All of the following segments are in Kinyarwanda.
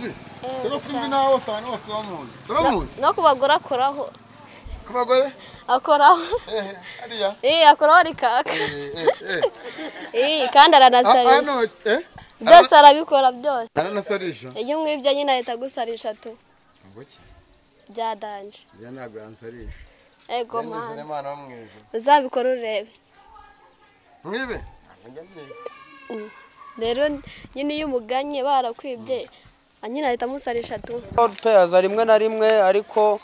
uramuzi siko twumva nawe wose abantu bose bamuzi uramuzi no kubagura akoraho ku bagore akoraho hariya akoraho rikaka kandi aranasarisha byose arabikora byose aranasarisha iyo umwibye nyine ahita agusarisha tu ngoki byadanje ya ntabwo yansarisha ego mana wamwije uzabikora urebe mwibe rero nyine iyo umuganye barakwibye nyine ahita amusarisha tu peyaza rimwe na rimwe ariko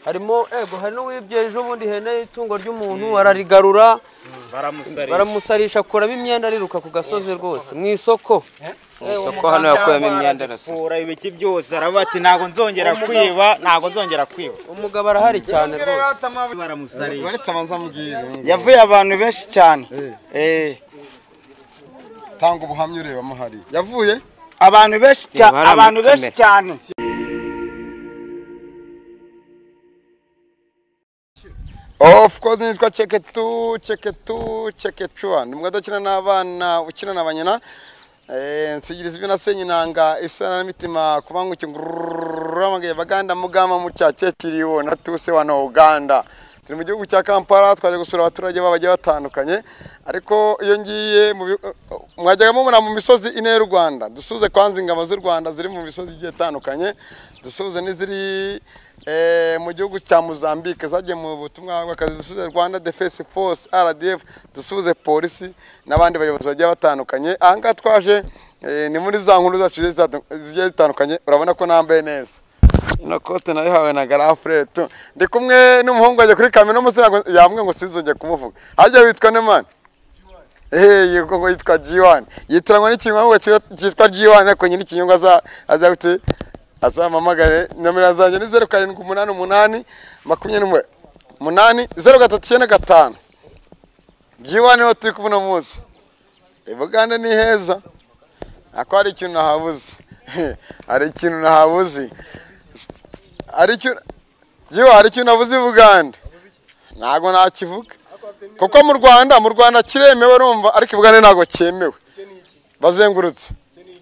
harimo hari n'uwibye ejo bundi ihene itungo ry'umuntu ararigarura baramusarisha akuramo imyenda ariruka ku gasozi rwose mu isoko hano yakuyemo imyenda arasura ibiki byose aravuga ati ntago nzongera kwiba umugabo arahari cyane rwose baramusarisha baretse abanza mubwire yavuye abantu benshi cyane tanga ubuhamya ureba muhari yavuye abantu benshi cyane of course nitwa Chekechua ni mugada kina n'abana ukina n'abanyana nsigiriza ibyo nasenye nanga isana n'imitima kubangu cyanguramaga baganda mugama mu cyakekiriwo natuse wana Uganda turi mu gihugu cya Kampala twaje gusura abaturage babagiye batandukanye ariko iyo ngiye mwajyaga mubona mu misozi ine y'u Rwanda dusuze kwanza ingabo z'u Rwanda ziri mu misozi igiye itandukanye dusuze n'iziri mu gihugu cya Mozambique zagiye mu butumwa bw'akazi dusuze Rwanda Defense Force RDF dusuze polisi n'abandi bayobozi bagiye batandukanye ahanga twaje ni muri za nkuru zacu zigiye zitandukanye urabona ko nambaye neza ino kote nayo hawe na garafreto ndi kumwe n'umuhungu waje kuri kamera n'umusira yamwe ngo sizonje kumuvuga harya witwa Neman yego yitwa G1 yitiranywa n'ikinywa cyitwa G1 ariko nyine ikinyonga aza gute azamamagare nomero zanjye ni 0788 039 G1 niho turi kubona muzi Buganda ni heza ako hari ikintu nahabuze hari ikintu nahabuze hari ikintu nabuze Buganda ntago nakivuga kuko mu Rwanda kiremewe urumva ariko Buganda ntago cyemewe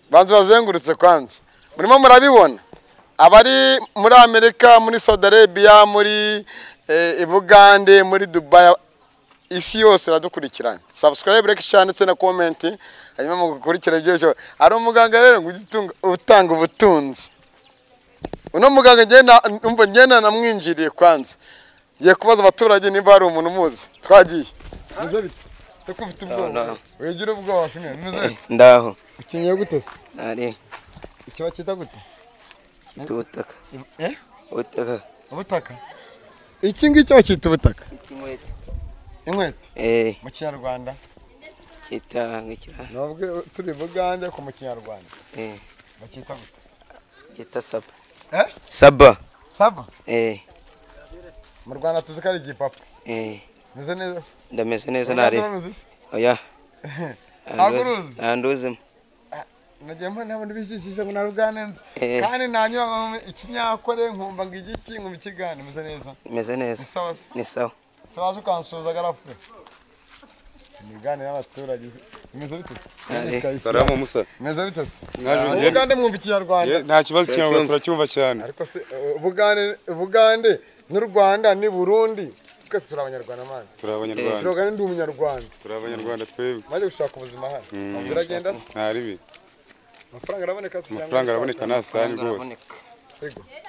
bazengurutse kwanza murimo murabibona abari muri Amerika muri Saudi Arabia muri Bugande muri Dubai isi yose radukurikirana subscribe like share ndetse na comment hanyuma mugukurikira ibyo ari umuganga rero utanga ubutunzi uno muganga ngenda namwinjiriye kwanza giye kubaza abaturage nimba hari umuntu muzi twagiye nizo bite se ko ufite ubwoba wegira ubwoba shimwe nizo ndaho ukinye gute se ari ikiba kita gute ubutaka ubutaka iki ngiki bakita ubutaka inkweto mu Kinyarwanda kita ngikira nubwo turi Bugande ko mu Kinyarwanda bakita gute kita saba mu Rwanda tuzi ko ari igipapa meze neza ndameze neza nari oya anduze nagiye mbona abantu bishishisha ngo naruganenze kandi nanyura ikinyakore nkumva ngo igiki ngo bikigane meze neza ni sawa sabaje ukansuza garafu sinigane n'abaturage meze bitese salamu musa meze bitese mwaje Bugande mwumva Ikinyarwanda nta kibazo cy'Ikinyarwanda turacyumva cyane ariko se Bugande n'u Rwanda ni Burundi twese turi abanyarwanda manje turi abanyarwanda Sirogane ndi umunyarwanda turi abanyarwanda twebwe maze gushaka ubuzima hano biragenda se ntaribi amafaranga araboneka se amafaranga araboneka nta stani rwose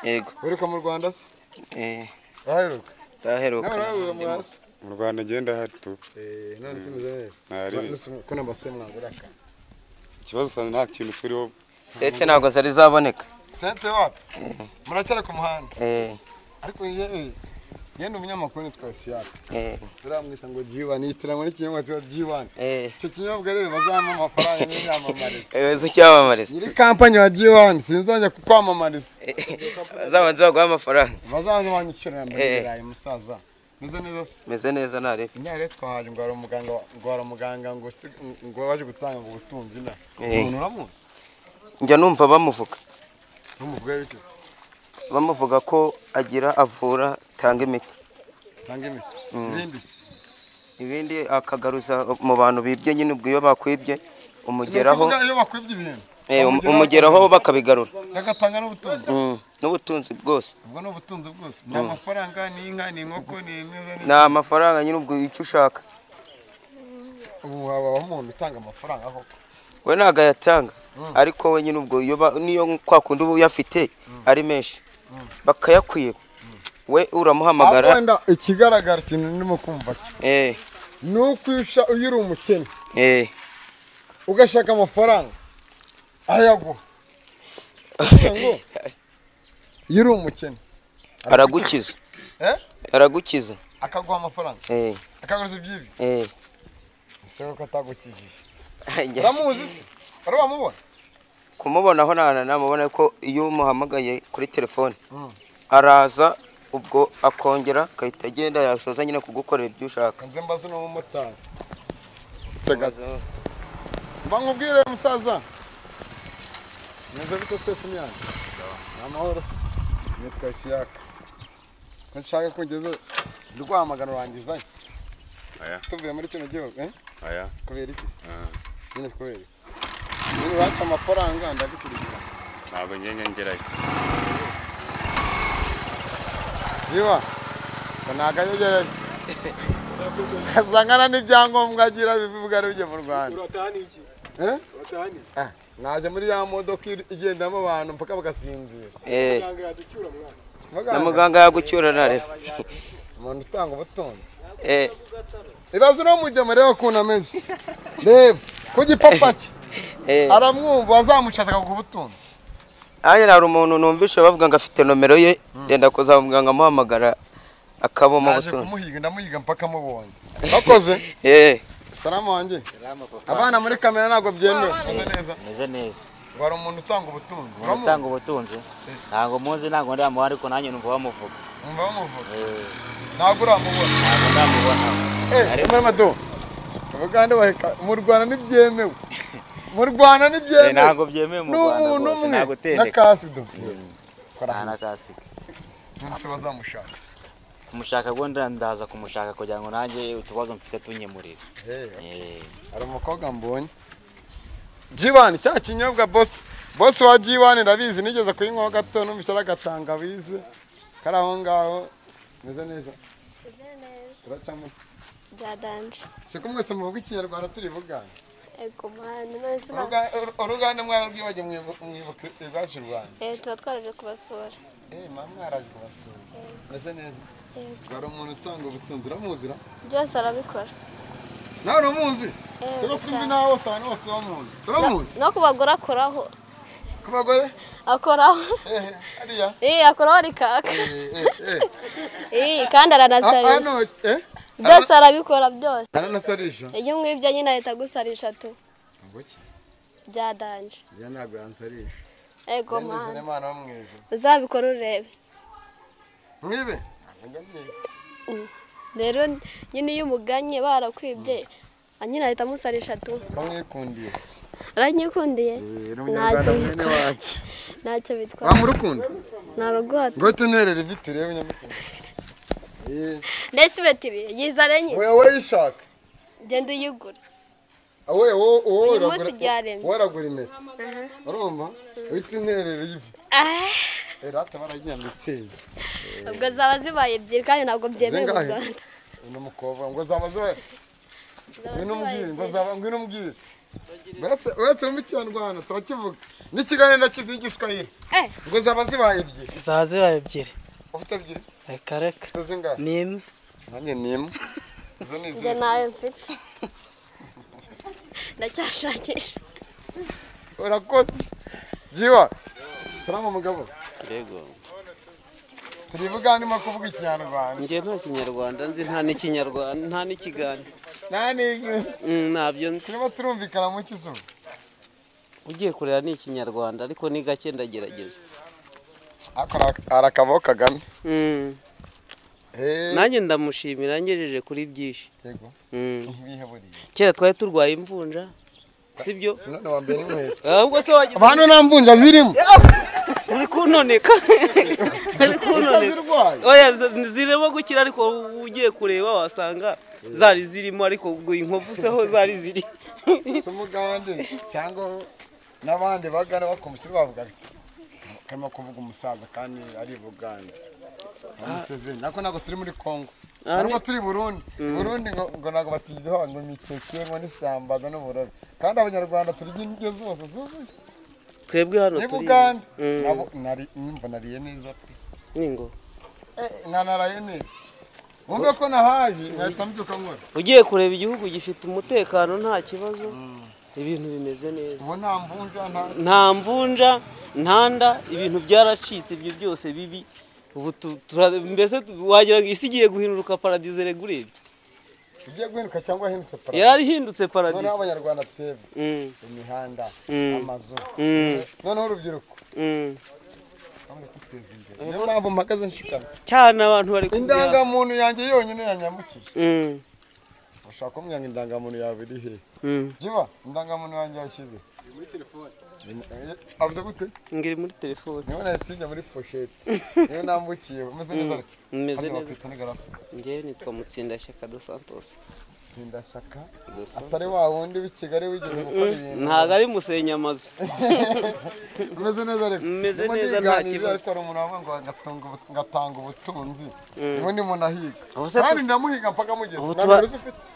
yego uheruka mu Rwanda se uraheruka ndaheruka mu Rwanda ngenda hatu none simeze neza ntaribi ko nambase mwaguraka ikibazo usanga nta kintu turiho sete ntabwo zari zaboneka sente wapi muracyara ku muhanda ariko yenda umunyamakuru nitwa Siaka turamwita ngo G1 yitiranywa n'ikinyobwa cyo G1 icyo kinyobwa rero bazampa amafaranga y'amamariza zo cyamamariza nyiri kampani wa G1 sinzongera kukwamamariza bazabanza baguha amafaranga bazabanza banyicira mbere musaza meze neza nare nyare twahaje ngo ari umuganga ngo waje gutanga ngo ubutunzi na umuntu uramuzi njya numva bamuvuga bitese bamuvuga ko agira avura tanga imiti ibindi akagaruza mu bantu bibye nyine ubwo iyo bakwibye umugeraho iyo bakwibye ibintu umugeraho bakabigarura agatanga n'ubutunzi n'ubutunzi bwose. ubwo ni ubutunzi bwose ni amafaranga ni inka ni inkoko ni amafaranga nyine ubwo icyo ushaka. ubu wabaho umuntu utanga amafaranga koko we ntabwo ayatanga ariko we nyine ubwo niyo kwa kundi uba uyafite ari menshi bakayakwiba we uramuhamagara. wenda ikigaragara ikintu ndimo kumva ni uko iyo uri umukene ugashaka amafaranga arayaguha. ngo iyo uri umukene aragukiza aragukiza akaguha amafaranga akaguriza ibyibi ese ko atagukijije uramuzi se wari wamubona? kumubonaho namubona ko iyo umuhamagaye kuri telefone araza ubwo akongera akahita agenda yasoza nyine kugukorera ibyo ushaka. nze mbaze n'umumotari itse gato mba nkubwire musaza neza bite se Simiyani amahoro se nitwa Siyaka ko nshaka ko ngeze rwamagana rangizayo tuvuye muri kino gihugu kubera iki se nyine kubera iki nyine waca amafaranga ndagukurikira ntabwo ngerayo yiwa ntabwo ayegereye asangana n'ibyangombwa agira bivuga ari bijye mu Rwanda. naje muri ya modoka igendamo abantu mpaka bagasinzira. na muganga yagucyura nare umuntu utanga ubutunzi ibazo no mujyama rero ukuntu ameze reba ku gipapa cye aramwumva azamushaka ku butunzi. anye hari umuntu numvishe bavuga ngo afite nomero ye yenda kuzamuganga amuhamagara akaboma butunzi. Naje kumuhiga ndamuhiga mpaka mubonye bakoze. Salamu wanjye abana muri kamera ntago byemewe. meze neza wari umuntu utanga ubutunzi. utanga ubutunzi ntago muzi ntago ndamuha ariko nanjye numva bamuvuga. ntago uramubona? ntago ndamubona. muri mado Abagande baheka mu Rwanda nibyemewe. Mu Rwanda nibyemewe. Ntago byemewe mu Rwanda rwose ntago tendeka. Nakasido. Nakasika. Nse bazamushaka. Kumushaka gonda ndaza kumushaka kugira ngo nanjye utubazo mfite tunyemurira. Ari umukobwa mbonye. Jiwani cya kinyobwa boss wa Jiwani ndabizi nigeze kuyinywa gato n'umushyara gatanga bize. Karaho ngaho meze neza. Uracamusa. Byadanje. Siko mwese muvuga ikinyarwanda turi bugana. Ego mwana nose. Uruganda mwana rwibaje mwibuka ibwacu Rwanda. Tuba twaraje kubasura. Mama araje kubasura. Meze neza. Bari umuntu utanga ubutunzi uramuzira? Byose arabikora. Nawe uramuzi? Siko twumvi nawe wose abantu bose bamuzi. Uramuzi? No kubagora akoraho. Kubagore? Akoraho. Ariya? Akoraho rikaka. Kandi aranasarisha. Byose arabikora byose. Aranasarisha? Iyo mwibye nyine ahita gusarisha tu. Ngoki? Byadanje. Ya ntabwo yansarisha. Ego mwana. Nene Imana bamwije. Uzabikora urebe. Mwibe? Rero nyine iyo umuganye barakwibye nyine ahita amusarisha tu. Kamwikundiye. Aranyikundiye? Ntacyo mwene wacu. Ntacyo bitwara. Wamurukunda? Naruguhata. Ngo tunerere vitire y'unyamukuru. Ndese betiri yizarenye. Wowe yishaka. Genda uyigura. Wowe waragura impeta. Urumva? Uhita unterere ivu. Rata baranyambitse. Ubwo zaba zibaye ebyiri kandi ntabwo byemewe mu Rwanda. Uno mukobwa ngo zaba zibaye. Ngwino mbwira. Uretse mu Kinyarwanda turakivuga. N'ikiganiro cy'igiswahili. Ngo zaba zibaye ebyiri. Zaba zibaye ebyiri. Ufite ebyiri? Kareka. Ni imwe. Nanjye ni imwe. Izo ni izi. Nayo mfite. Ndacyashakisha. Urakoze. Jiwa. Salamu mugabo. Yego. Turivuga ndimo kuvuga Ikinyarwanda. Ngiye nta Kinyarwanda nzi nta n'Ikinyarwanda nta n'Ikigande. Nabyo nzi. Turimo turumvikana mu kizuba. Ugiye kurera ni Ikinyarwanda ariko ni gake ndagerageza. Arakabo Kagame. Nanjye ndamushimira ngejeje kuri byinshi. Yego. Ntibiheburiye. Kera twari turwaye imvunja. Sibyo? None wambere inkweto. Ahubwo se wagize. Abantu nta mvunja zirimo. Uri kunoneka. Uri kunoneka. Oya zirimo gukira ariko ugiye kureba wasanga zari zirimo ariko inkovu seho zari ziri. Somugande cyangwa n'abandi bagana bakumukira bavuga biti karimo kuvuga umusaza kandi ari Buganda Museveni nako nako turi muri Kongo nako turi Burundi Burundi ngo nako batijeho ngo imikeke ngo n'isambaza n'uburobe kandi abanyarwanda turya indyo zose zuzuye twebwe hano turi Buganda nabo nariye neza pe ningo naraye neza wumve ko nahaje nkahita mbyuka nkora ugiye kureba igihugu gifite umutekano nta kibazo ibintu bimeze neza ubu nta mvunja ntanda ibintu byaracitse ibyo byose bibi ubu mbese wagira ngo isi igiye guhinduka paradise regurebye ugiye guhinduka cyangwa hindutse paradise yari hindutse paradise noneho abanyarwanda twebwe imihanda amazu noneho urubyiruko niyo mpamvu mpagaze nshikana cyane abantu bari indangamuntu yanjye yonyine yanyambukije ushaka kumbwira ngo indangamuntu yawe iri he jiba indangamuntu yanjye yashyize muri telefone avuze gute ngiri muri telefone niyo nayisinya muri pochette niyo nambukiye umeze neza ariko umeze neza kwita n'igarafu njyewe nitwa Mutsindashyaka dos Santos Mutsindashyaka atari wa wundi w'i Kigali wigeze gukora ibintu ntago ari Musenyamazu umeze neza ariko umeze neza nta kibazo ariko hari umuntu wavuga ngo ngatanga ubutunzi ubundi umuntu ahiga kandi ndamuhiga mpaka mugeze ntabwo ufite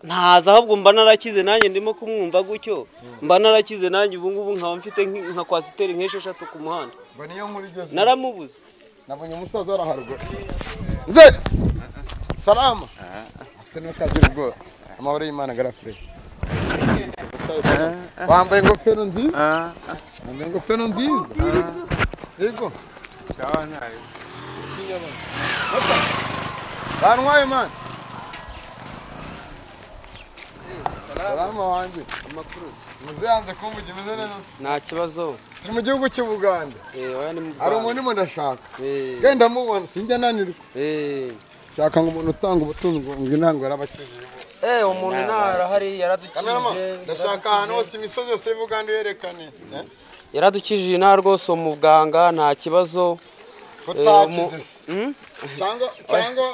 ntaza ahubwo mba narakize nanjye ndimo kumwumva gutyo mba narakize nanjye ubu ngubu nkaba mfite nka kwasiteri nk'esheshatu ku muhanda ngo niyo nkuru igeze naramubuze nabonye umusaza wari haruguru nze salama ase nukagira ubwoba amahoro y'Imana garafure wambaye ingofero nziza wambaye ingofero nziza yego bantwaye man salama wanjye amakuru muzeyanze kumbuga imeze neza nta kibazo turi mu gihugu cy'u Buganda hari umuntu ndimo ndashaka genda mubona sinjya nanirwa shaka ngo umuntu utanga ubutunzi ngo intango yarabakijije bose umuntu narahari yaradukije ndashaka ahantu hose imisozi yose y'u Buganda yerekane yaradukijije nta rwose umuganga nta kibazo utakize cyangwa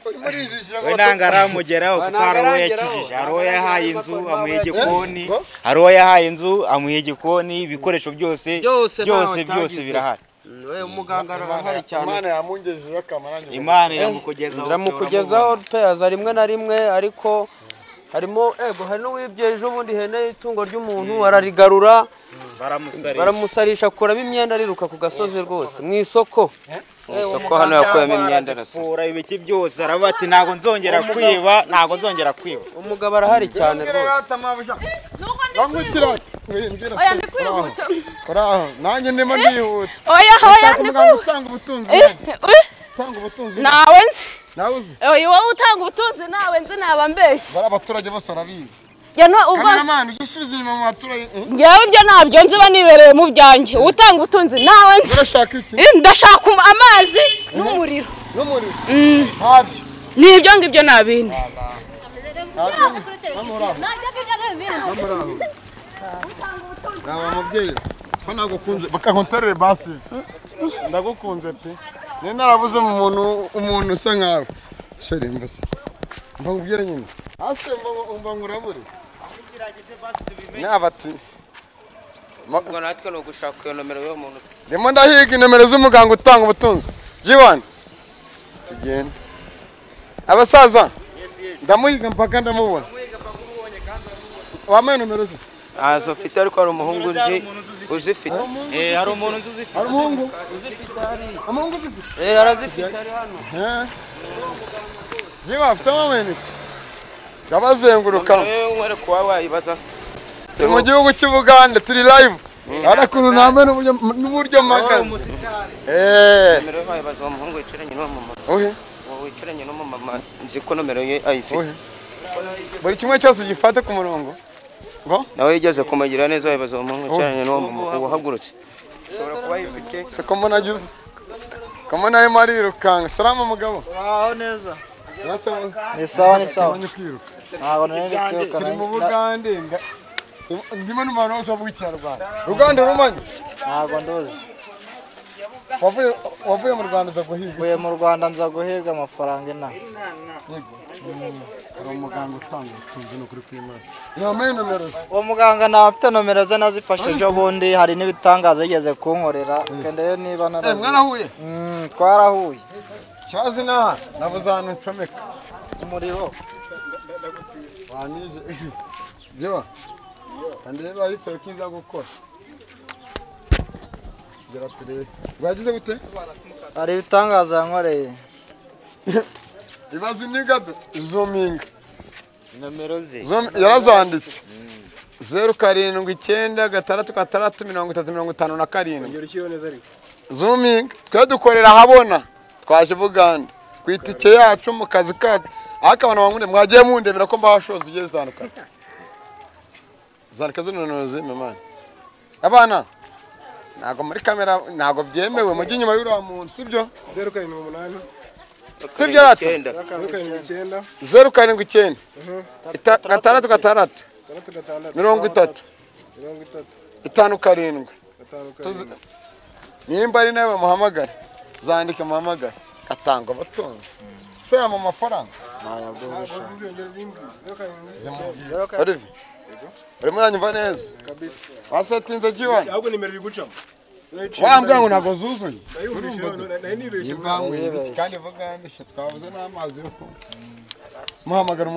urimo urizishira ngo nanga aramugeraho kuko hari uwo yakijije hari uwo yahaye inzu amuha igikoni hari uwo yahaye inzu amuha igikoni ibikoresho byose birahari umuganga arahari cyane Imana yamungejeje akamaranye Imana iramukugezaho peyaza rimwe na rimwe ariko harimo hari n'uwibye ejo bundi ihene itungo ry'umuntu ararigarura baramusarisha akuramo imyenda ariruka ku gasozi rwose mu isoko hano yakuyemo imyenda arasura ibiki byose aravuga ati ntago nzongera kwiba umugabo arahari cyane rwose uraho nanjye ndimo ndihuta oya umuganga utanga ubutunzi nawe nzi nawe uzi wowe utanga ubutunzi nawe nzi naba mbeshye bari abaturage bose barabizi kameramani ujye usubiza inyuma mu baturage ngewe ibyo ntabyo nzi ba nibereye mu byanjye utanga ubutunzi nawe nzi urashaka iki ndashaka amazi n'umuriro ntabyo nibyo ngibyo nabindi raba mubyeyi ko nagukunze bakakontorere basive ndagukunze pe niyo narabuze mu umuntu usa nkawe sheri mbese mbangubwire nyine ase mbangurabure nabati ubwo natwe no gushaka iyo nomero yo muntu ndimo ndahiga inomero z'umuganga utanga ubutunzi G1 tugende abasaza ndamuhiga mpaka ndamubona wamaye nomero zose azo ufite ariko hari umuhungu uzifite hari umuntu uzifite hari umuhungu uzifite arazifite ari hano G1 afite amamayinite ndabazenguruka umwere kuba wayibaza turi mu gihugu cy'u Buganda turi live arakuntu namwe n'uburyo magaze nomero yo wayibaza uwo muhungu wicaranye n'uwo mama wicaranye n'uwo mama nzi ko nomero ye ayifite buri kimwe cyose ugifate ku murongo ngo nawe yigeze kumugira neza wayibaza uwo muhungu wicaranye n'uwo mama wahagurutse ushobora kuba yifite siko mbona agize kamona arimo arirukanga salama mugabo aho neza ni sawa ntabwo nari kwiruka turi mu Bugande ndimo n'umuntu wose wavuga Ikinyarwanda Ruganda rumanye ntabwo ndoze wavuye mu Rwanda uza guhiga mvuye mu Rwanda nza guhiga amafaranga inaha. yego hari umuganga utanga ubutunzi no kuri kwimana nyamaye nomero ze uwo muganga nawe afite nomero ze nazifashe ejo bundi hari n'ibitangaza yigeze kunkorera kendeyo niba narazi mwarahuye twarahuye ikibazo inaha nabuze ahantu ncomeka umuriro wanije byo andeba ifere kiza gukora gera turebe wagize gute hari ibitangaza yankoreye ibazi nigado zooming nomero ze yarazanditse 07966357 zooming twe dukorera habona twaje Buganda ku itike yacu mu kazi kacu akabana wangunde mwagiye mundebera ko mbashoza igiye zanduka zanduka zonono zimemana abana nago muri kamera nago byemewe mu ginyuma y'ura muntu sibyo 078 sibyo rata 079 gatandatu 30 57 nimba ari nawe muhamagara zandike muhamagara atanga abatonzi se mu mafaranga Olivier urimo uranyumva neza kabisa wasatinze jiwa ahubwo nimero iri gucamo wambwa ngo nago zuzuye kandi vuganisha twabuze n'amazi yo kunywa muhamagara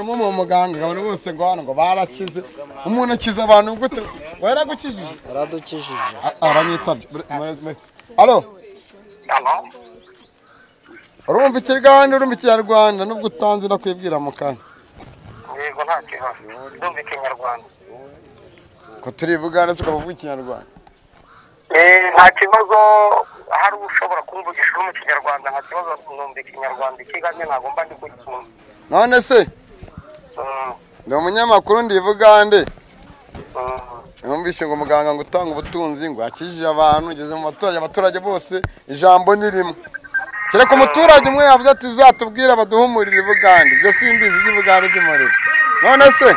umuntu mu muganga abantu bose ngo hano ngo barakize umuntu akiza abantu gute waragukijije aradukijije aranyitabye allo urumva ikiganiro urumva ikinyarwanda nubwo utanze no kwibwira mu kanya yego nta kibazo ndumva ikinyarwanda ko turi Buganda tukavuga ikinyarwanda nta kibazo hari ushobora kumvugisha mu kinyarwanda nta kibazo numva ikinyarwanda ikiganye ntabwo mba ndi kucyumva none se ndi umunyamakuru ndi Bugande numvise ngo muganga ngo utanga ubutunzi ngo akijije abantu ugeze mu abaturage bose ijambo ni rimwe kereka umuturage umwe yavuze ati uzatubwira baduhumurire Bugande ibyo simbizi by'Ibugande by'umuriro none se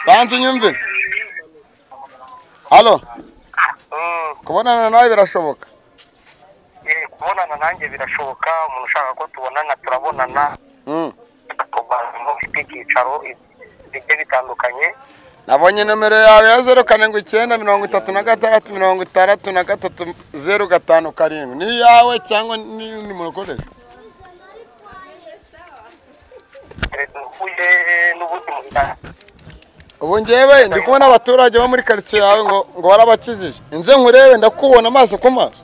banze nyumve allo kubonana nawe birashoboka kubonana nanjye birashoboka umuntu ushaka ko tubonana turabonana mufite icyicaro bigiye bitandukanye nabonye nomero yawe ya 0789636305 ni yawe cyangwa ni undi muntu ukoresha ubu njyewe ndi kubona abaturage bo muri quartier yawe ngo warabakijije inze nkurebe ndakubona amaso ku maso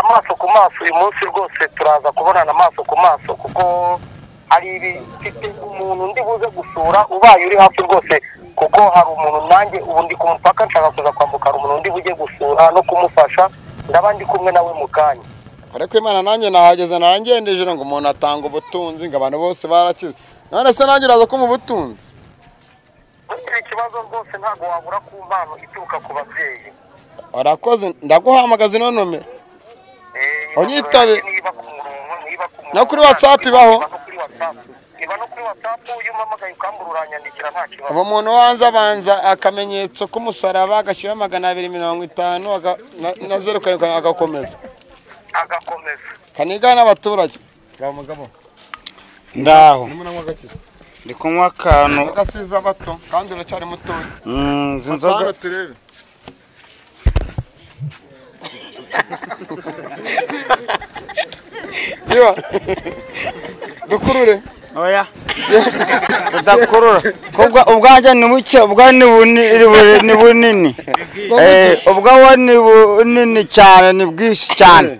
amaso ku maso uyu munsi rwose turaza kubonana amaso ku maso kuko hari ibifite umuntu ndi buze gusura ubaye uri hafi rwose kuko hari umuntu nanjye ubu ndi ku mupaka nshaka kuza kwambuka hari umuntu ndi bujye gusura no kumufasha ndaba ndi kumwe nawe mu kanya ariko Imana nanjye nahageze narangendeje ngo umuntu atanga ubutunzi ngo abantu bose barakize none se nanjye uraza ko mu butunzi ikibazo rwose ntabwo wabura ku mpano ituruka ku babyeyi warakoze ndaguhamagaza ino nomero unyitabe no kuri WhatsApp ibaho iba no kuri WhatsApp iyo umpamagaye ukambura uranyandikira nta kibazo abo muntu wanza abanza akamenyetso k'umusaraba agashyira 250 na 0 agakomeza kanigana n'abaturage mugabo ndaho ndi kunywa akantu agasiza bato kandi uracyari muto zinzoga turebe Diwa dukurure oya tudakurura ubwanje ni buke ubwani ni bunini ubwawe ni bunini cyane ni bwisi cyane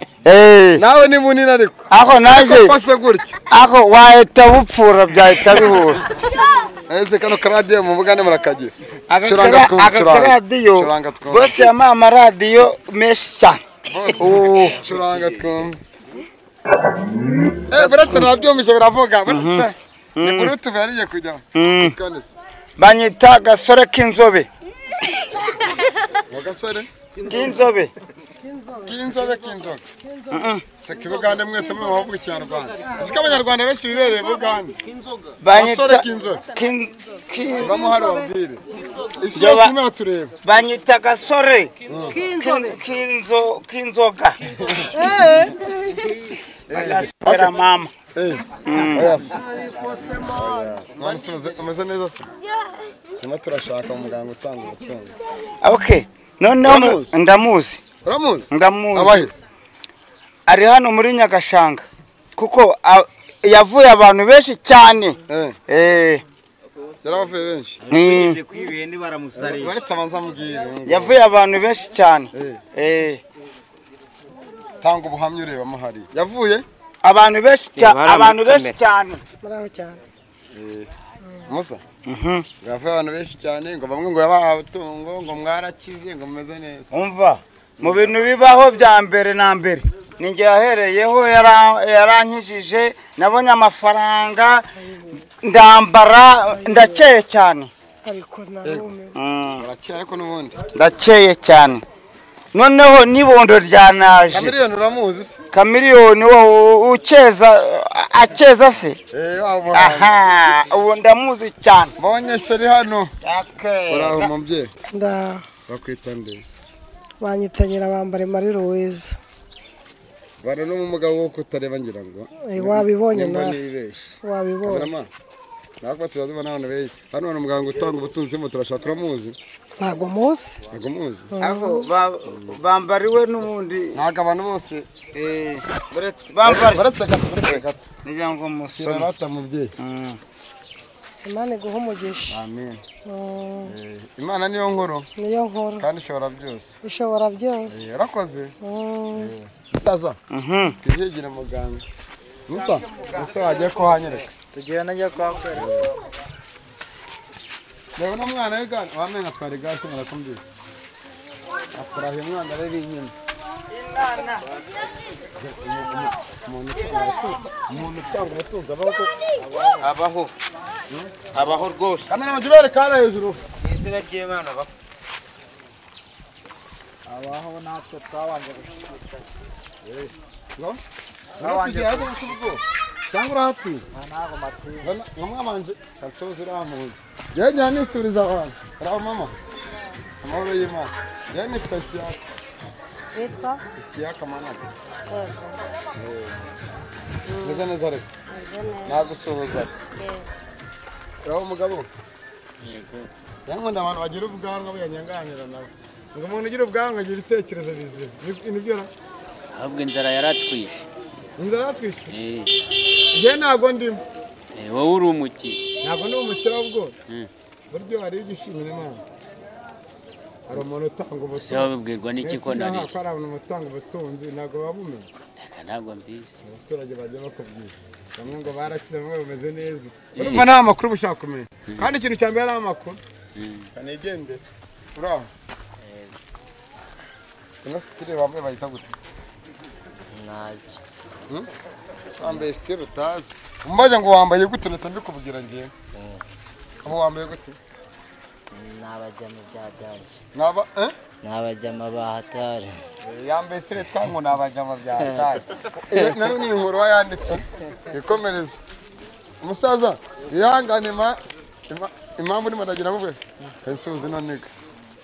nawe ni munini ariko aho naje kose gutya aho wahita bupfura byahita bihura ese kano radio mu Bugande murakagira akaradiyo bose ama radio meshi cyane curanga twumva buretse nabyumvise biravuga buretse ni kuri tuvariye kujya twanese banyita gasore k'inzobe gasore k'inzobe K'inzobe se k'Ibugande mwese mwe bavuga ikinyarwanda siko abanyarwanda benshi bibereye Bugande basore k'inzobe bamuhari wabwire isi yose imwe tureba banyita gasore k'inzoga agasera mama oyas none umeze neza se tuma turashaka umuganga utanga ubutunzi okay none ndamuzi abaheze ari hano muri Nyagashanga kuko yavuye abantu benshi cyane yaravuye benshi nize kwibihe ni baramusarira baretse abanza mubwire yavuye abantu benshi cyane tanga ubuhamya ureba muhari yavuye abantu benshi cyane muraho cyane Musa yavuye abantu benshi cyane ngo bamwe ngo yabaha utungo ngo mwarakize ngo mumeze neza umva mu bintu bibaho bya mbere na mbere ninjye yahereyeho yarankijije nabonye amafaranga ndambara ndakeye cyane ariko narume urakeye ariko nubundi ndakeye cyane noneho nibondo ryanaje Kamiliyoni uramuzi se Kamiliyoni wo akeza se aha ubu ndamuzi cyane mbonye sheri hano uraho mubye nda bakwita nde banyitanyira bambare Marie Louise bari no mu mugabo wo kutareba ngira ngo wabibonye na wabibonye nako turazibona hano beyi hano hano muganga utanga ubutunzi mu turashaka uramuzi ntago muzi aho bambariwe n'ubundi ntago abantu bose baretse gato nijya ngo musore rata mubyeyi Imana iguha umugisha amen Imana niyo nkuru kandi ishobora byose yarakoze musaza twigire muganga musa wagiye ko hanyereka tugiye najya kwakwereka rero no mwana w'igana wamenga twari gasi murakumvise akurahiye umwana rero inyuma umuntu utanga ubutunzi abaho rwose kandi nabanje berekana hejuru izina ry'Imana abaho natwe twabanje gushikira tugiye haza gutubugo cyangwa urahati ntago matinya mwamanje kansoze uramuye yajya nisuriza abantu araho mama amahoro y'Imana nitwa Isiyaka manaka neza neza reka nagusohoza uraho umugabo yego yankunda abantu bagira ubwanwa buyanyanganira nawe ngo umuntu ugira ubwanwa agira ibitekerezo bizima nibyo ra ahubwo inzara yaratwishe ye ntago ndimo wowe uri umuki ntago ndi umukira ubwo buryo hari igishimira Imana hari umuntu utanga ubutunzi se wabibwirwa n'iki ko nari nta hari abantu utanga ubutunzi ntago babumenye reka ntago mbizi abaturage bajya bakubwira bamwe ngo barakize bamwe bameze neza urumva nta makuru bushaka kumenya kandi ikintu cya mbere ari amakuru kanegende uraho ino sitire bamwe bahita gute nacyo wambaye sitire utazi umbaje ngo wambaye gute neta mbikubwira ngiye abo wambaye gute nabajyama bya danje nabajyama bahatari yambaye sitire twango nabajyama bya hatari nayo ni inkuru yanditse ikomereza umusaza ihangane impamvu ni madagira muvuye kansubize nonega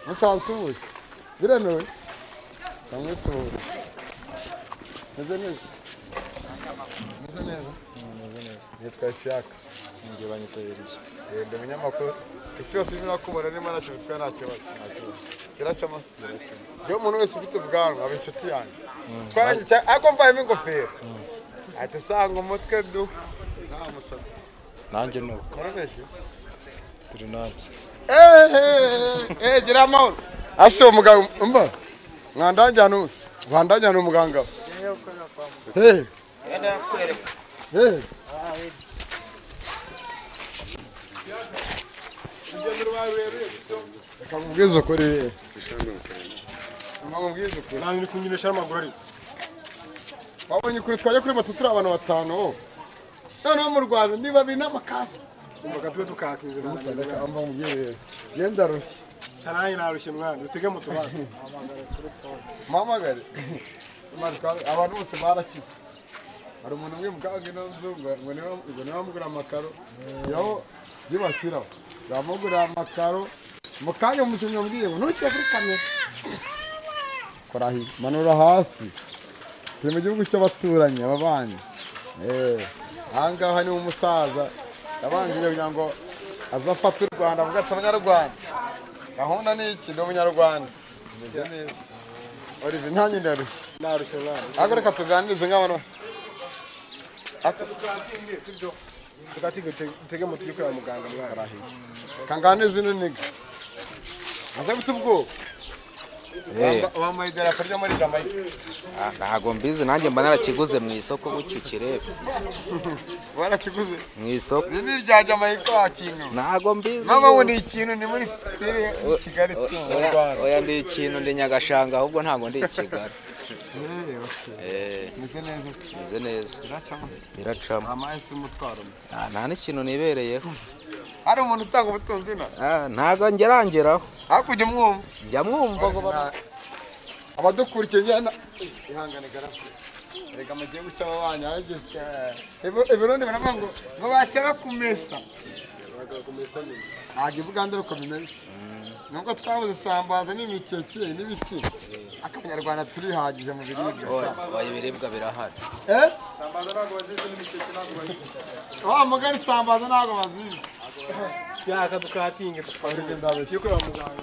musansuye biremewe samwisuye meze neza nitwa Isiyaka ngiye banyitoyereje ndi umunyamakuru isi yose irakubona niba ntacyo bitwaye nta kibazo biracamase iyo umuntu wese ufite ubwanwa aba inshuti yanjye twaranye cyane ariko mvayemo ingofero ahita asanga umutwe nta musatsi nanjye nuko korobeje turi nanjye gira amahoro ase umugabo umva mwandajyana umuganga reka mubwize ukuri nani kunyinisha amaguru ari wabonye kuri twajya kuri moto turi abantu batanu noneho mu Rwanda niba bina amakasi umva twe tukakinze umusadaka amba mubwire yenda rushye Cyanaye narushye mwana utege moto basi. Mamagare. Abantu bose barakize. Hari umuntu umwe mukanga ino nzu ngo niwe wamugura amakaro. Yaho zibashyiraho. Bamugura amakaro. Mukanya umukinnyi wambwiye ngo ntushyire kuri kamera. Korahi manura hasi. Turi mu gihugu cy'abaturanyi ababanyi. Ahangaha ni umusaza yabanjije kugira ngo azafata u Rwanda avuga ati abanyarwanda gahunda ni iki ndi umunyarwanda meze neza Olivier nta nyine ndarushye ahubwo reka tuganirize nk'abantu tugatige tege moto yo kwa muganga mwana kanganize ino niga aza gute ubwoba wambaye idarapo ryo muri Jamaica ntago mbizi nanjye mba narakiguze mu isoko gutyo kirebe warakiguze mu isoko ni rya Jamaica wakintu ntago mbizi mama we ni ikintu ni muri style Kigali oya ndi ikintu ndi Nyagashanga ahubwo ntago ndi Kigali meze neza meze neza biracamo amahese umutwaro nta n'ikintu nibereyeho hari umuntu utanga ubutunzi na ntago ngerangeraho hakujya mwumva njya mwumva ngo abadukurikiye njyana ihangane garafu rega mugiye guca abana aragisha ibirundi baravuga ngo baca bakumesa ntabwo Uganda uko bimeze nubwo twabuze isambaza n'imikeke n'ibiki akabanyarwanda turihagije mu biribwa ibiribwa birahari sambaza ntabwo bazizi n'imikeke ntabwo bazizi wa mugari sambaza ntabwo bazizi yaka dukatinge tufare ndabeshye yuko bamuganga